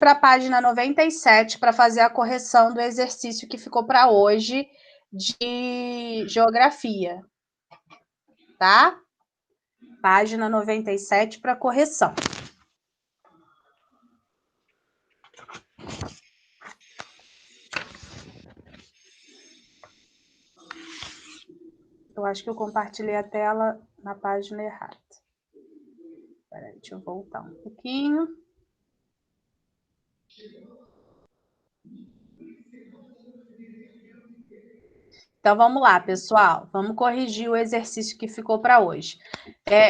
para a página 97 para fazer a correção do exercício que ficou para hoje de geografia, tá? Página 97 para correção. Eu acho que eu compartilhei a tela na página errada. Peraí, deixa eu voltar um pouquinho. Então, vamos lá, pessoal. Vamos corrigir o exercício que ficou para hoje.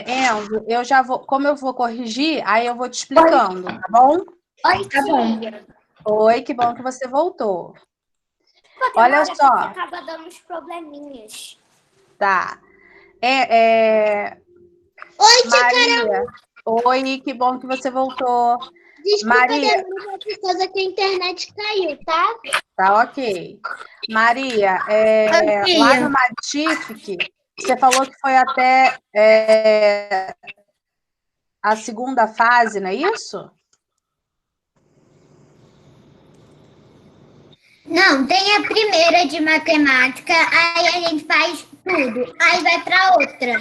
Enzo, eu já vou... Como eu vou corrigir, aí eu vou te explicando, tá bom? Oi, tá bom. Oi, que bom que você voltou. Olha só. Acaba dando uns probleminhas. Tá. Oi, Maria. Oi, que bom que você voltou. Desculpa, Maria. por causa que a internet caiu, tá? Tá ok. Maria, lá no Matific, você falou que foi até a segunda fase, não é isso? Não, tem a primeira de matemática, aí a gente faz tudo, aí vai para outra.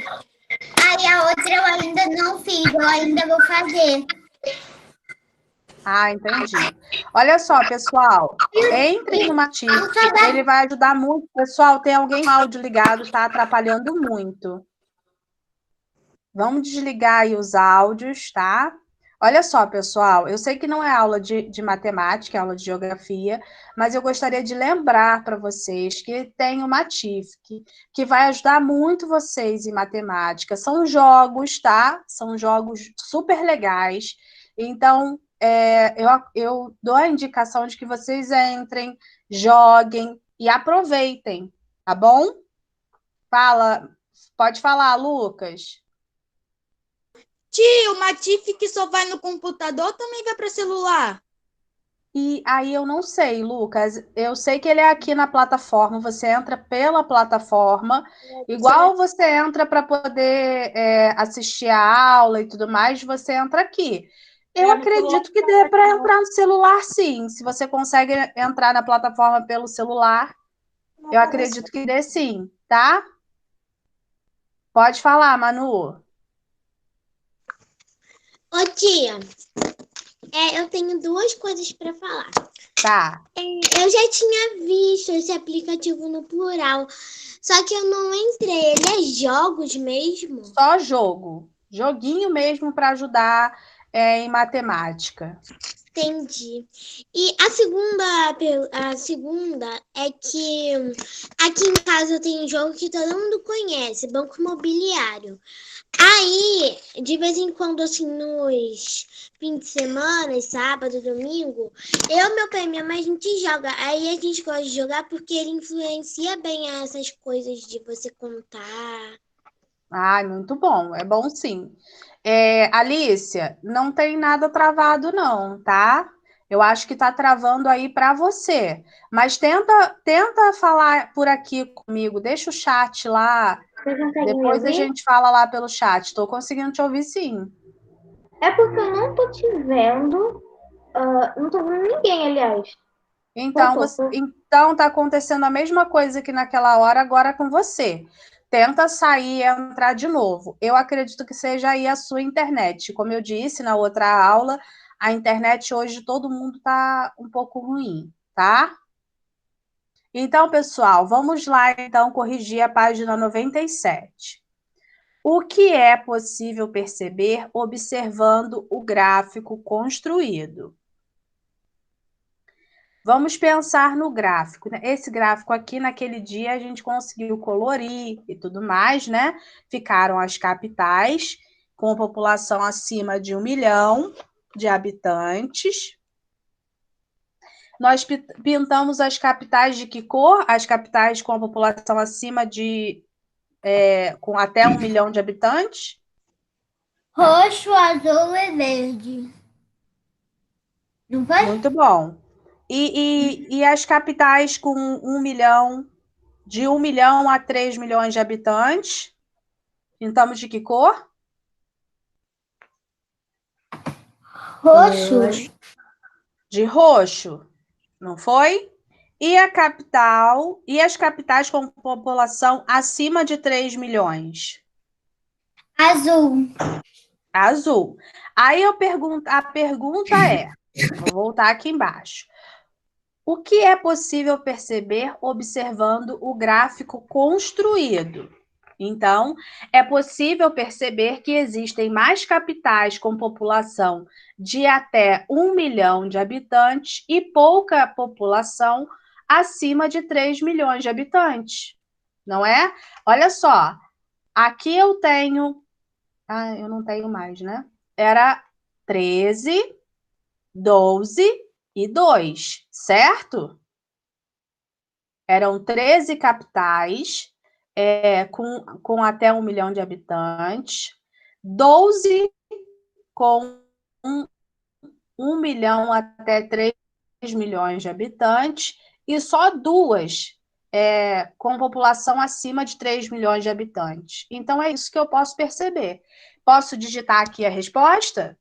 Aí a outra eu ainda não fiz, eu ainda vou fazer. Ah, entendi. Olha só, pessoal, entre no Matific, ele vai ajudar muito. Pessoal, tem alguém com áudio ligado, tá atrapalhando muito. Vamos desligar aí os áudios, tá? Olha só, pessoal, eu sei que não é aula de matemática, é aula de geografia, mas eu gostaria de lembrar para vocês que tem o Matific, que vai ajudar muito vocês em matemática. São jogos, tá? São jogos super legais. Então, eu dou a indicação de que vocês entrem, joguem e aproveitem, tá bom? Pode falar, Lucas. Tio, o Matific só vai no computador ou também vai para celular? E aí eu não sei, Lucas. Eu sei que ele é aqui na plataforma. Você entra pela plataforma, igual você entra para poder assistir a aula e tudo mais, você entra aqui. Eu acredito que dê para entrar no celular, sim. Se você consegue entrar na plataforma pelo celular, eu acredito que dê sim, tá? Pode falar, Manu. Ô tia, eu tenho duas coisas para falar. Tá. Eu já tinha visto esse aplicativo no plural, só que eu não entrei. Ele é jogos mesmo? Só jogo. Joguinho mesmo para ajudar em matemática. Entendi. E a segunda é que aqui em casa tem um jogo que todo mundo conhece, Banco Imobiliário. Aí, de vez em quando, assim, nos fins de semana, sábado, domingo, eu, meu pai e minha mãe, a gente joga. Aí a gente gosta de jogar porque ele influencia bem essas coisas de você contar. Ai, muito bom. É bom sim. Alícia, não tem nada travado, não, tá? Eu acho que tá travando aí para você. Mas tenta falar por aqui comigo. Deixa o chat lá. Você consegue me Depois a ouvir? gente fala lá pelo chat. Estou conseguindo te ouvir, sim. É porque eu não tô te vendo. Não tô vendo ninguém, aliás. Então tá acontecendo a mesma coisa que naquela hora, agora com você. Tenta sair e entrar de novo. Eu acredito que seja aí a sua internet. Como eu disse na outra aula, a internet hoje todo mundo está um pouco ruim, tá? Então, pessoal, vamos lá então corrigir a página 97. O que é possível perceber observando o gráfico construído? Vamos pensar no gráfico, né? Esse gráfico aqui, naquele dia, a gente conseguiu colorir e tudo mais, né? Ficaram as capitais, com população acima de 1 milhão de habitantes. Nós pintamos as capitais de que cor? As capitais com a população acima de... com até 1 milhão de habitantes? Roxo, azul e verde. Não foi? Muito bom. E as capitais com 1 milhão, de 1 milhão a 3 milhões de habitantes? Pintamos de que cor? Roxo. de roxo, não foi? E a capital, e as capitais com população acima de 3 milhões? Azul. Azul. Aí a pergunta é, vou voltar aqui embaixo. O que é possível perceber observando o gráfico construído? Então, é possível perceber que existem mais capitais com população de até 1 milhão de habitantes e pouca população acima de 3 milhões de habitantes, não é? Olha só, aqui eu tenho. Ah, eu não tenho mais, né? Era 13, 12 e 2, certo? Eram 13 capitais com até 1 milhão de habitantes, 12 com 1 milhão até 3 milhões de habitantes, e só duas com população acima de 3 milhões de habitantes. Então, é isso que eu posso perceber. Posso digitar aqui a resposta?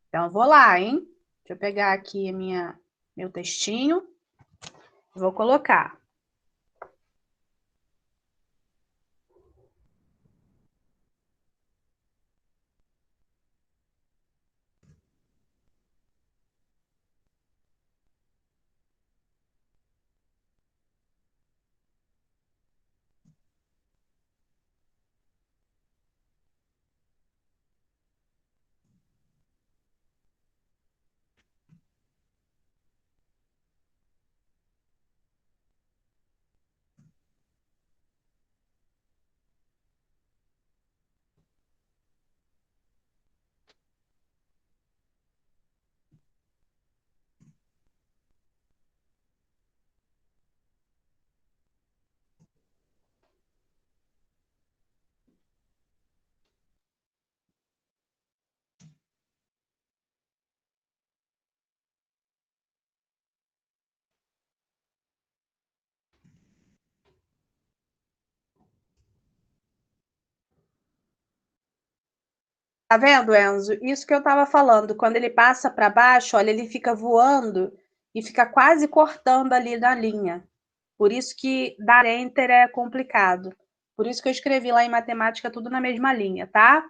Então, vou lá, hein? Deixa eu pegar aqui meu textinho. Vou colocar. Tá vendo, Enzo? Isso que eu estava falando. Quando ele passa para baixo, olha, ele fica voando e fica quase cortando ali na linha. Por isso que dar enter é complicado. Por isso que eu escrevi lá em matemática tudo na mesma linha, tá?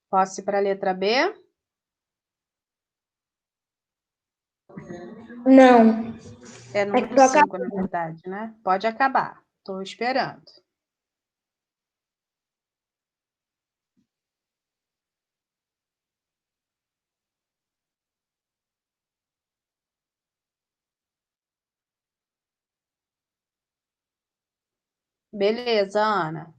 Posso ir para a letra B? Não. É número 5, na verdade, né? Pode acabar. Estou esperando. Beleza, Ana.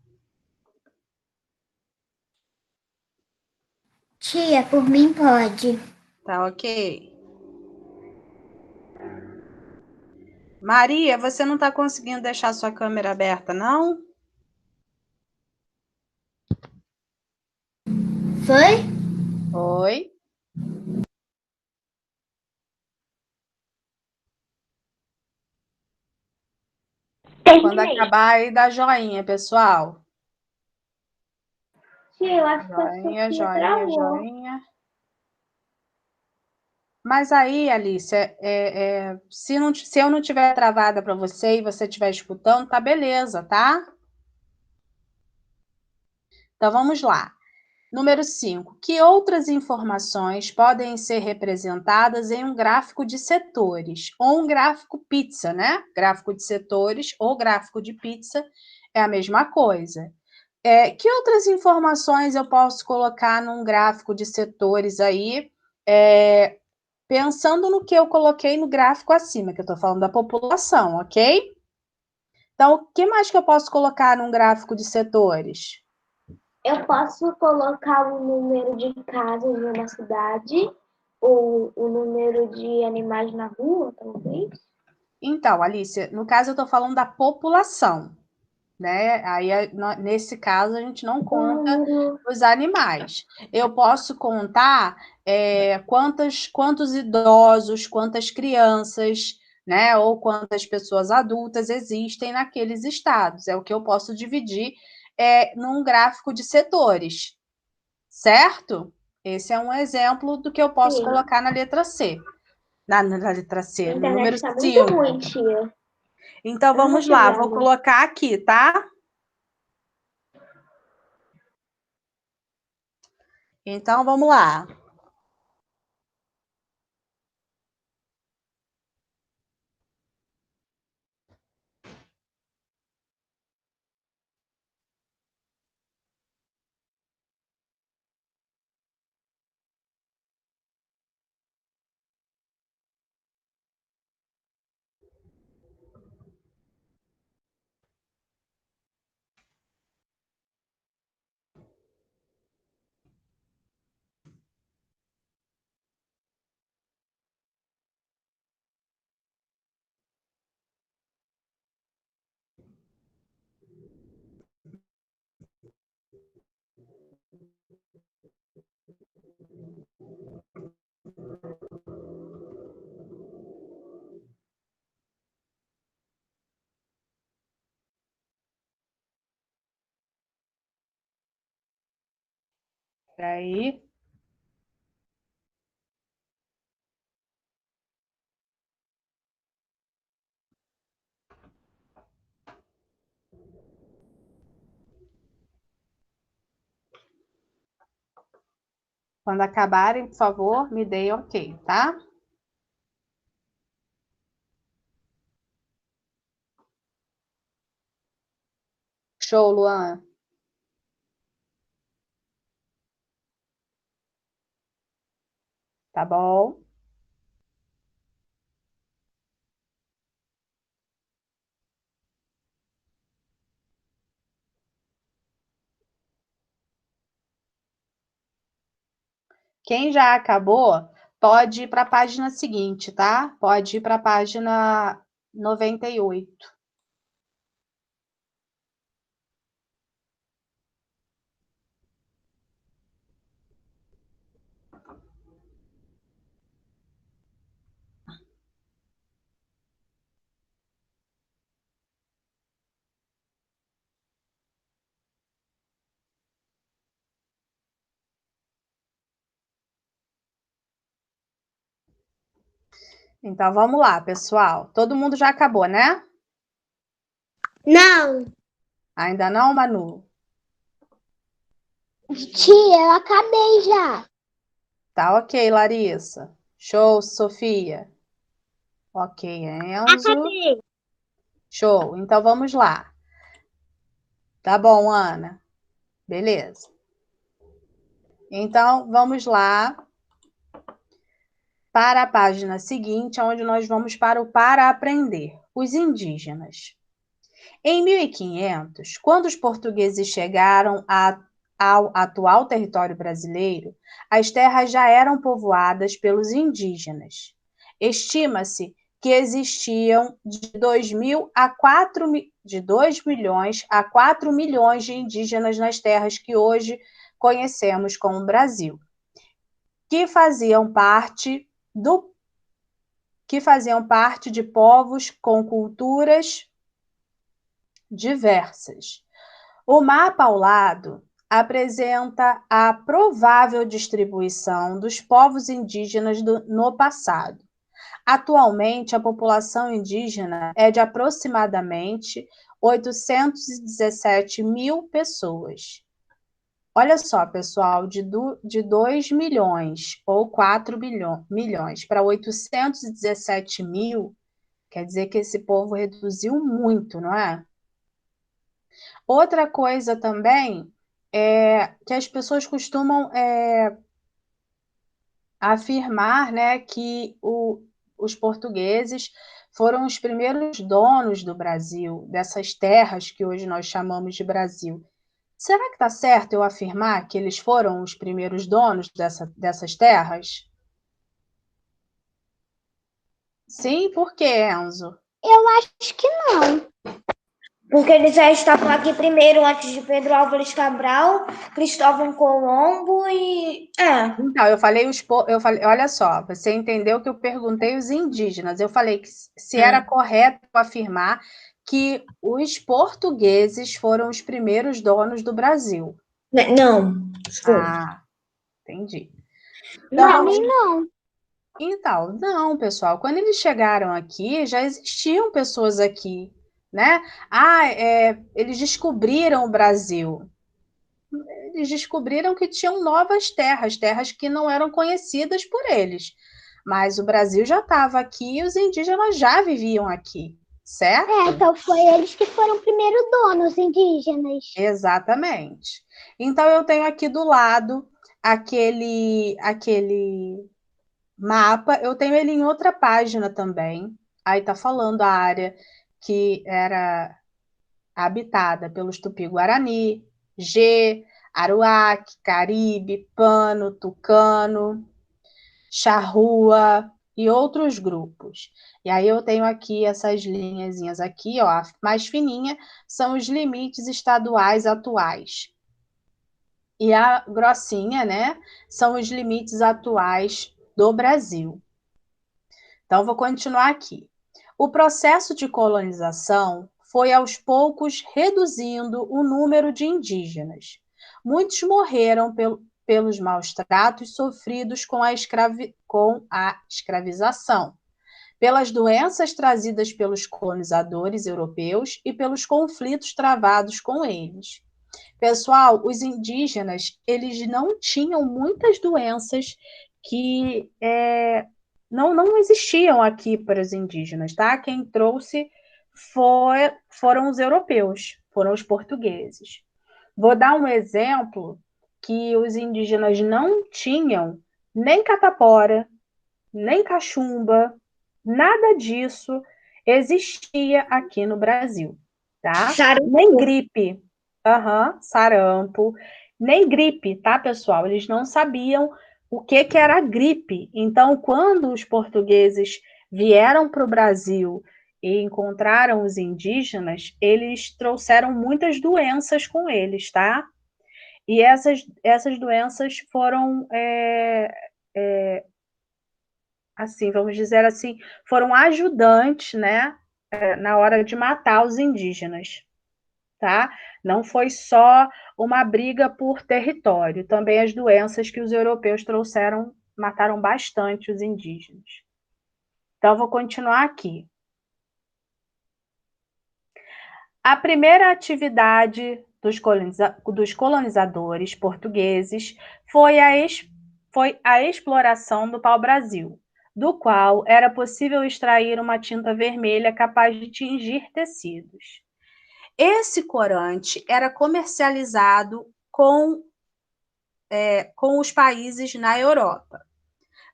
Tia, por mim pode. Tá ok. Maria, você não está conseguindo deixar sua câmera aberta, não? Foi? Oi. Quando acabar, aí dá joinha, pessoal. Tia, eu acho que a Joinha, Sofia joinha, travou. joinha. Mas aí, Alice, se eu não tiver travada para você e você estiver escutando, tá beleza, tá? Então vamos lá. Número 5. Que outras informações podem ser representadas em um gráfico de setores? Ou um gráfico pizza, né? Gráfico de setores ou gráfico de pizza é a mesma coisa. Que outras informações eu posso colocar num gráfico de setores aí, pensando no que eu coloquei no gráfico acima, que eu estou falando da população, ok? Então, o que mais que eu posso colocar num gráfico de setores? Eu posso colocar o número de casas numa cidade, ou o número de animais na rua, talvez? Então, Alice, no caso eu estou falando da população, né? Aí, nesse caso, a gente não conta os animais. Eu posso contar quantos idosos, quantas crianças, né? Ou quantas pessoas adultas existem naqueles estados. É o que eu posso dividir num gráfico de setores, certo? Esse é um exemplo do que eu posso Sim. colocar na letra C. Na letra C, A no número internet tá muito 5. ruim, tia. Então, Dá uma vamos lá, vou quebrada. colocar aqui, tá? Então, vamos lá. Aí. Quando acabarem, por favor, me deem ok, tá? Show, Luan. Tá bom? Quem já acabou, pode ir para a página seguinte, tá? Pode ir para a página 98. Então, vamos lá, pessoal. Todo mundo já acabou, né? Não. Ainda não, Manu? Tia, eu acabei já. Tá ok, Larissa. Show, Sofia. Ok, Enzo. Acabei. Show. Então, vamos lá. Tá bom, Ana? Beleza. Então, vamos lá para a página seguinte, onde nós vamos para aprender. Os indígenas. Em 1500, quando os portugueses chegaram ao atual território brasileiro, as terras já eram povoadas pelos indígenas. Estima-se que existiam de 2 milhões a 4 milhões de indígenas nas terras que hoje conhecemos como Brasil, que faziam parte de povos com culturas diversas. O mapa ao lado apresenta a provável distribuição dos povos indígenas no passado. Atualmente, a população indígena é de aproximadamente 817 mil pessoas. Olha só, pessoal, de 2 milhões ou 4 milhões para 817 mil, quer dizer que esse povo reduziu muito, não é? Outra coisa também é que as pessoas costumam afirmar, né, que os portugueses foram os primeiros donos do Brasil, dessas terras que hoje nós chamamos de Brasil. Será que está certo eu afirmar que eles foram os primeiros donos dessas terras? Sim, por quê, Enzo? Eu acho que não. Porque eles já estavam aqui primeiro, antes de Pedro Álvares Cabral, Cristóvão Colombo e... Então, eu falei, olha só, você entendeu que eu perguntei os indígenas. Eu falei que se era correto afirmar que os portugueses foram os primeiros donos do Brasil. Não, desculpa. Ah, entendi. Então, não. Então, não, pessoal, quando eles chegaram aqui, já existiam pessoas aqui, né? Eles descobriram o Brasil. Eles descobriram que tinham novas terras, terras que não eram conhecidas por eles. Mas o Brasil já estava aqui e os indígenas já viviam aqui, certo? Então foi eles que foram primeiro donos indígenas. Exatamente. Então eu tenho aqui do lado aquele mapa, eu tenho ele em outra página também. Aí tá falando a área que era habitada pelos Tupi-Guarani, G, Aruac, Caribe, Pano, Tucano, Charrua e outros grupos. E aí eu tenho aqui essas linhazinhas aqui, ó, a mais fininha são os limites estaduais atuais. E a grossinha, né, são os limites atuais do Brasil. Então, vou continuar aqui. O processo de colonização foi aos poucos reduzindo o número de indígenas. Muitos morreram pelos maus tratos sofridos com a escravização, pelas doenças trazidas pelos colonizadores europeus e pelos conflitos travados com eles. Pessoal, os indígenas, eles não tinham muitas doenças que não existiam aqui para os indígenas, tá? Quem trouxe foram os europeus, foram os portugueses. Vou dar um exemplo que os indígenas não tinham nem catapora, nem cachumba, nada disso existia aqui no Brasil, tá? Sarampo. Nem gripe, sarampo, nem gripe, tá, pessoal? Eles não sabiam o que era gripe. Então, quando os portugueses vieram para o Brasil e encontraram os indígenas, eles trouxeram muitas doenças com eles, tá? E essas doenças foram, assim, vamos dizer assim, foram ajudantes, né, na hora de matar os indígenas, tá? Não foi só uma briga por território, também as doenças que os europeus trouxeram mataram bastante os indígenas. Então, vou continuar aqui. A primeira atividade dos colonizadores portugueses foi a exploração do pau-brasil, do qual era possível extrair uma tinta vermelha capaz de tingir tecidos. Esse corante era comercializado com os países na Europa.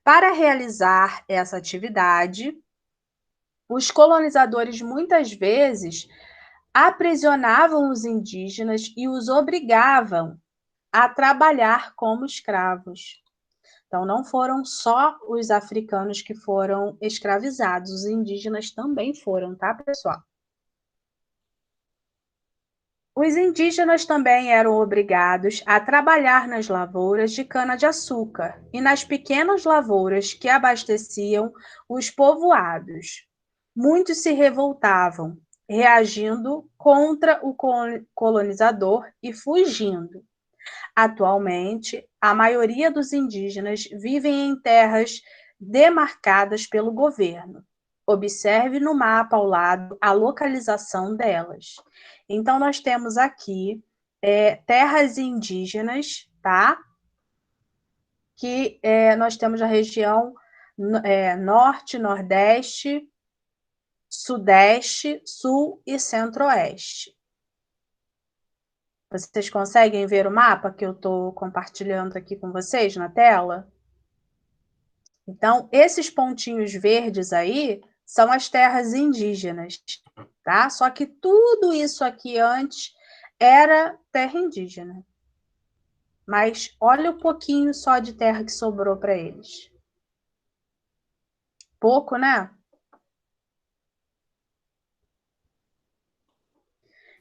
Para realizar essa atividade, os colonizadores muitas vezes aprisionavam os indígenas e os obrigavam a trabalhar como escravos. Então, não foram só os africanos que foram escravizados, os indígenas também foram, tá, pessoal? Os indígenas também eram obrigados a trabalhar nas lavouras de cana-de-açúcar e nas pequenas lavouras que abasteciam os povoados. Muitos se revoltavam, reagindo contra o colonizador e fugindo. Atualmente, a maioria dos indígenas vivem em terras demarcadas pelo governo. Observe no mapa ao lado a localização delas. Então, nós temos aqui terras indígenas, tá? Que nós temos a região norte, nordeste, sudeste, sul e centro-oeste. Vocês conseguem ver o mapa que eu estou compartilhando aqui com vocês na tela? Então, esses pontinhos verdes aí são as terras indígenas, tá? Só que tudo isso aqui antes era terra indígena. Mas olha o pouquinho só de terra que sobrou para eles. Pouco, né?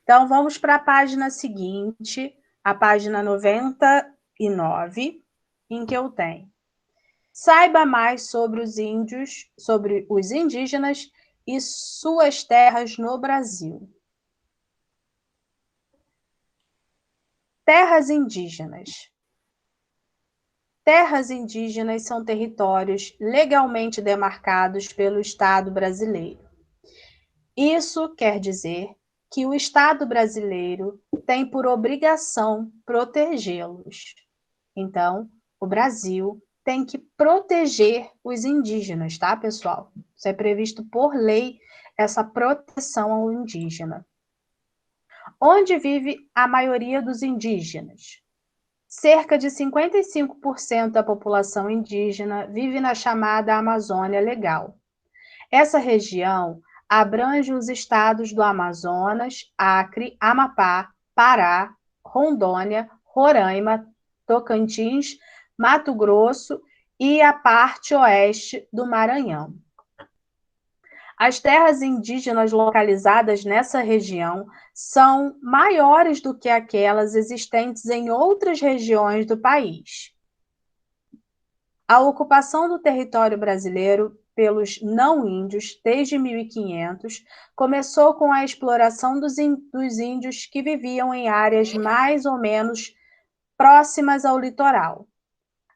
Então, vamos para a página seguinte, a página 99, em que eu tenho. Saiba mais sobre os índios, sobre os indígenas e suas terras no Brasil. Terras indígenas. Terras indígenas são territórios legalmente demarcados pelo Estado brasileiro. Isso quer dizer que o Estado brasileiro tem por obrigação protegê-los. Então, o Brasil tem que proteger os indígenas, tá, pessoal? Isso é previsto por lei, essa proteção ao indígena. Onde vive a maioria dos indígenas? Cerca de 55% da população indígena vive na chamada Amazônia Legal. Essa região abrange os estados do Amazonas, Acre, Amapá, Pará, Rondônia, Roraima, Tocantins, Mato Grosso e a parte oeste do Maranhão. As terras indígenas localizadas nessa região são maiores do que aquelas existentes em outras regiões do país. A ocupação do território brasileiro pelos não-índios desde 1500 começou com a exploração dos índios que viviam em áreas mais ou menos próximas ao litoral.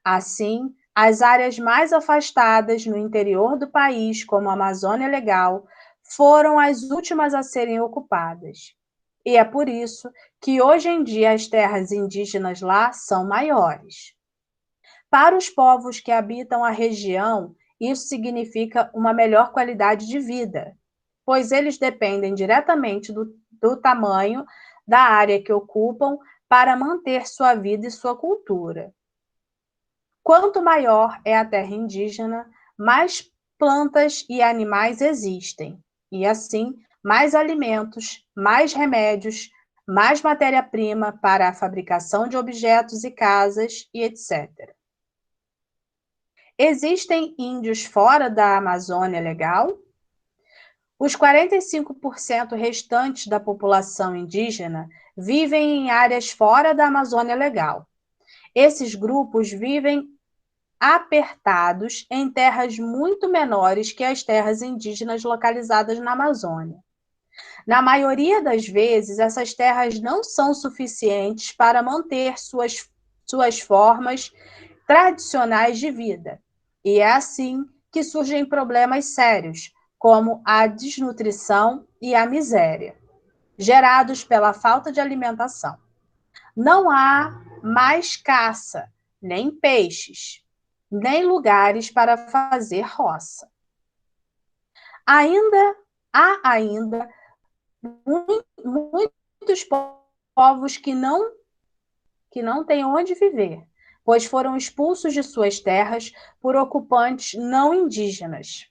Assim, as áreas mais afastadas no interior do país, como a Amazônia Legal, foram as últimas a serem ocupadas. E é por isso que hoje em dia as terras indígenas lá são maiores. Para os povos que habitam a região, isso significa uma melhor qualidade de vida, pois eles dependem diretamente do tamanho da área que ocupam para manter sua vida e sua cultura. Quanto maior é a terra indígena, mais plantas e animais existem, e assim, mais alimentos, mais remédios, mais matéria-prima para a fabricação de objetos e casas e etc. Existem índios fora da Amazônia Legal? Os 45% restantes da população indígena vivem em áreas fora da Amazônia Legal. Esses grupos vivem apertados em terras muito menores que as terras indígenas localizadas na Amazônia. Na maioria das vezes, essas terras não são suficientes para manter suas formas tradicionais de vida. E é assim que surgem problemas sérios, como a desnutrição e a miséria, gerados pela falta de alimentação. Não há mais caça, nem peixes, nem lugares para fazer roça. Há ainda muitos povos que não têm onde viver, pois foram expulsos de suas terras por ocupantes não indígenas.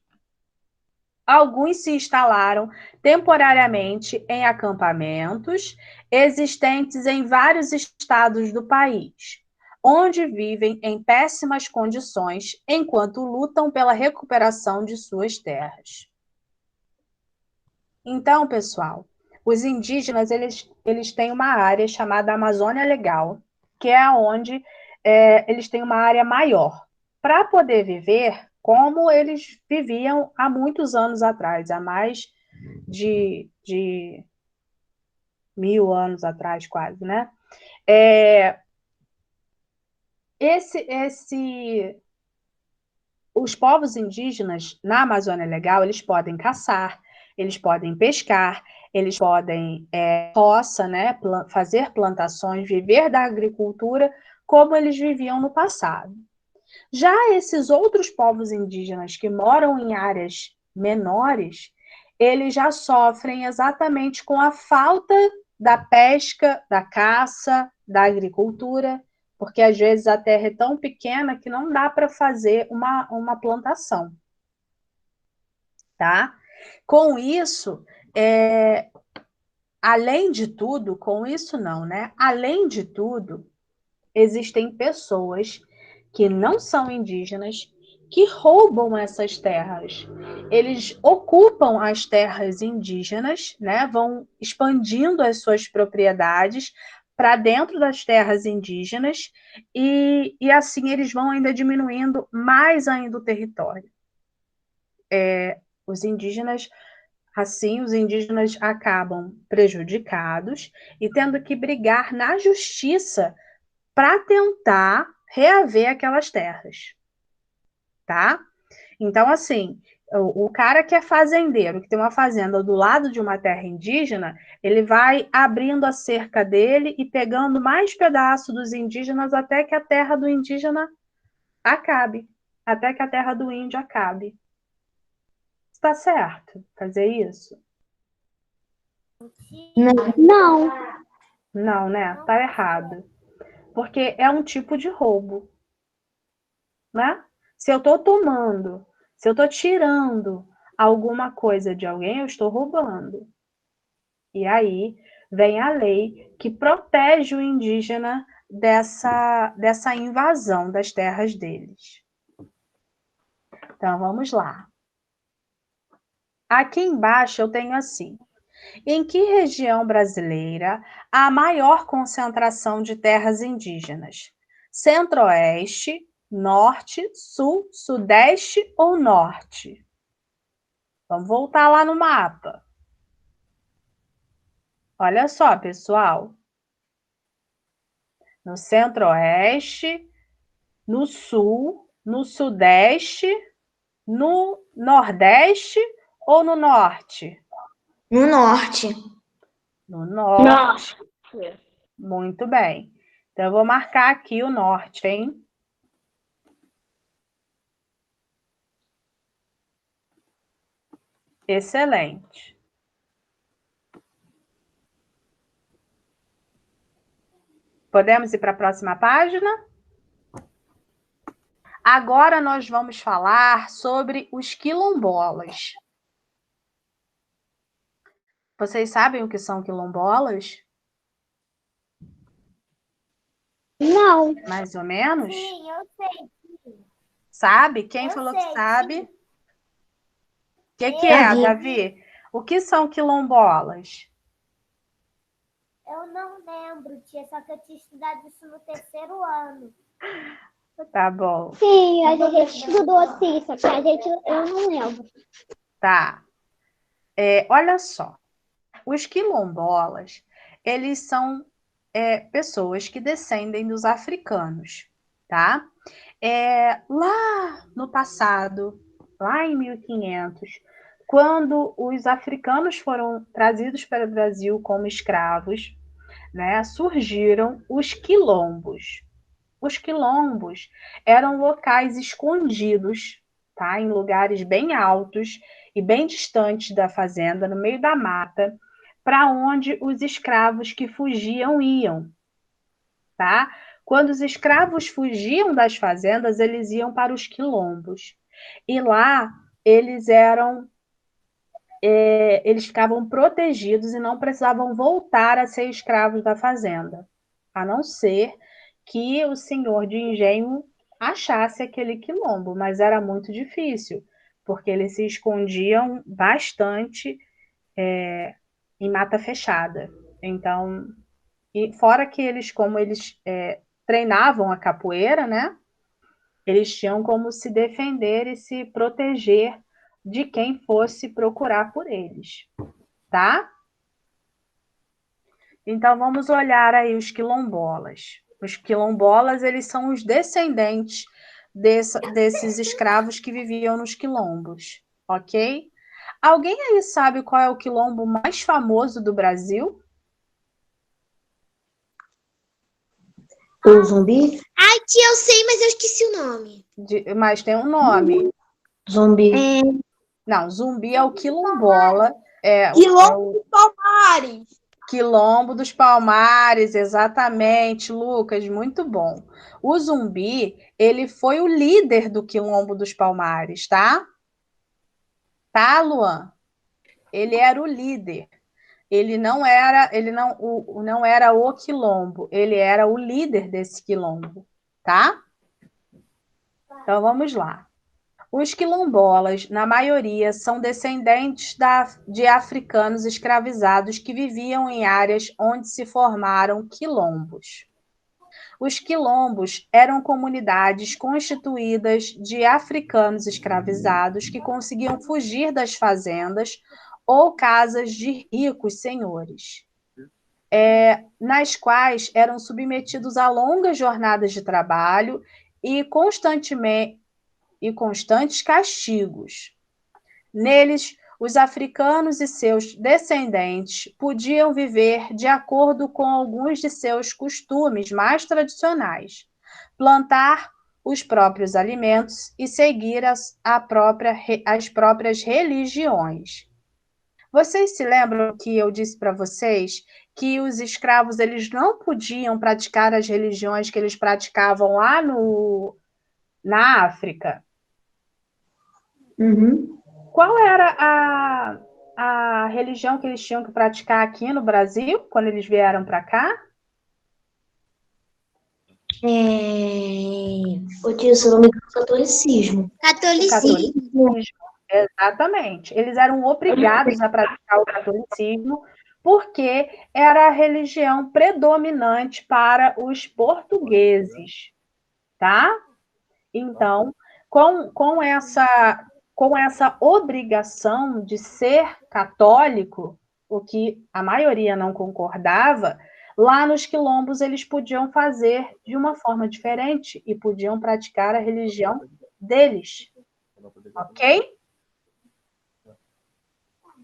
Alguns se instalaram temporariamente em acampamentos existentes em vários estados do país, onde vivem em péssimas condições enquanto lutam pela recuperação de suas terras. Então, pessoal, os indígenas eles têm uma área chamada Amazônia Legal, que é onde eles têm uma área maior, para poder viver como eles viviam há muitos anos atrás, há mais de 1000 anos atrás, quase, né? Os povos indígenas na Amazônia Legal, eles podem caçar, eles podem pescar, eles podem roça, né, fazer plantações, viver da agricultura como eles viviam no passado. Já esses outros povos indígenas que moram em áreas menores, eles já sofrem exatamente com a falta da pesca, da caça, da agricultura, porque às vezes a terra é tão pequena que não dá para fazer uma plantação, tá? Com isso, além de tudo, com isso não, né? Além de tudo, existem pessoas que não são indígenas que roubam essas terras. Eles ocupam as terras indígenas, né? Vão expandindo as suas propriedades para dentro das terras indígenas e assim eles vão ainda diminuindo mais ainda o território. Os indígenas acabam prejudicados e tendo que brigar na justiça para tentar reaver aquelas terras, tá? Então, assim, o cara que é fazendeiro, que tem uma fazenda do lado de uma terra indígena, ele vai abrindo a cerca dele e pegando mais pedaços dos indígenas até que a terra do indígena acabe, até que a terra do índio acabe. Está certo fazer isso? Não. Não, né? Está errado. Porque é um tipo de roubo, né? Se eu estou tomando, se eu estou tirando alguma coisa de alguém, eu estou roubando. E aí vem a lei que protege o indígena dessa invasão das terras deles. Então, vamos lá. Aqui embaixo eu tenho assim: em que região brasileira há maior concentração de terras indígenas? Centro-Oeste, Norte, Sul, Sudeste ou Norte? Vamos voltar lá no mapa. Olha só, pessoal. No Centro-Oeste, no Sul, no Sudeste, no Nordeste ou no Norte? No norte. No Norte. Muito bem. Então, eu vou marcar aqui o Norte, hein? Excelente. Podemos ir para a próxima página? Agora nós vamos falar sobre os quilombolas. Vocês sabem o que são quilombolas? Não. Mais ou menos? Sim, eu sei. Sabe? Quem Eu falou sei, que sabe? sim. O que é, Davi. Davi? O que são quilombolas? Eu não lembro, tia, só que eu tinha estudado isso no 3º ano. Tá bom. Sim, a gente estudou assim, só que eu não lembro. Tá. Olha só. Os quilombolas, eles são pessoas que descendem dos africanos, tá? Lá no passado, lá em 1500, quando os africanos foram trazidos para o Brasil como escravos, né, surgiram os quilombos. Os quilombos eram locais escondidos, tá, em lugares bem altos e bem distantes da fazenda, no meio da mata, para onde os escravos que fugiam iam, tá? Quando os escravos fugiam das fazendas, eles iam para os quilombos. E lá eles eles ficavam protegidos e não precisavam voltar a ser escravos da fazenda, a não ser que o senhor de engenho achasse aquele quilombo, mas era muito difícil, porque eles se escondiam bastante em mata fechada. Então, e fora que eles, como eles treinavam a capoeira, né? Eles tinham como se defender e se proteger de quem fosse procurar por eles, tá? Então, vamos olhar aí os quilombolas. Os quilombolas, eles são os descendentes desses escravos que viviam nos quilombos, ok? Alguém aí sabe qual é o quilombo mais famoso do Brasil? O Zumbi? Ai, tia, eu sei, mas eu esqueci o nome. Mas tem um nome. Zumbi. Não, Zumbi é o quilombola. Quilombo dos Palmares. Quilombo dos Palmares, exatamente, Lucas, muito bom. O Zumbi, ele foi o líder do Quilombo dos Palmares, tá? Tá, Luan? Ele era o líder. Ele não era o quilombo, ele era o líder desse quilombo, tá? Então vamos lá. Os quilombolas, na maioria, são descendentes de africanos escravizados que viviam em áreas onde se formaram quilombos. Os quilombos eram comunidades constituídas de africanos escravizados que conseguiam fugir das fazendas ou casas de ricos senhores, nas quais eram submetidos a longas jornadas de trabalho e constantes castigos. Neles, os africanos e seus descendentes podiam viver de acordo com alguns de seus costumes mais tradicionais, plantar os próprios alimentos e seguir as próprias religiões. Vocês se lembram que eu disse para vocês que os escravos eles não podiam praticar as religiões que eles praticavam lá na África? Uhum. Qual era a religião que eles tinham que praticar aqui no Brasil, quando eles vieram para cá? O tio, se eu não me engano, catolicismo. Catolicismo. Exatamente. Eles eram obrigados a praticar o catolicismo porque era a religião predominante para os portugueses, tá? Então, com essa obrigação de ser católico, o que a maioria não concordava, lá nos quilombos eles podiam fazer de uma forma diferente e podiam praticar a religião deles. Ok?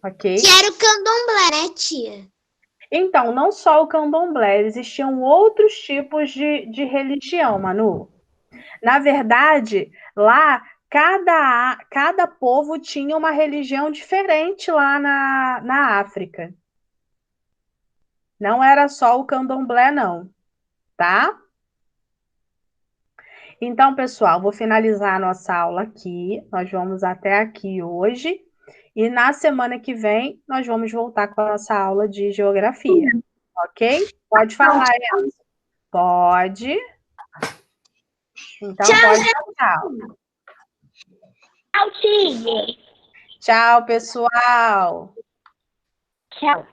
Ok? Que era o candomblé, né, tia? Então, não só o candomblé, existiam outros tipos de religião, Manu. Na verdade, lá, cada povo tinha uma religião diferente lá na África. Não era só o candomblé, não, tá? Então, pessoal, vou finalizar a nossa aula aqui. Nós vamos até aqui hoje. E na semana que vem, nós vamos voltar com a nossa aula de geografia. Ok? Pode falar, Elza. Pode. Então, pode dar tchau. Tchau, tia. Tchau, pessoal. Tchau.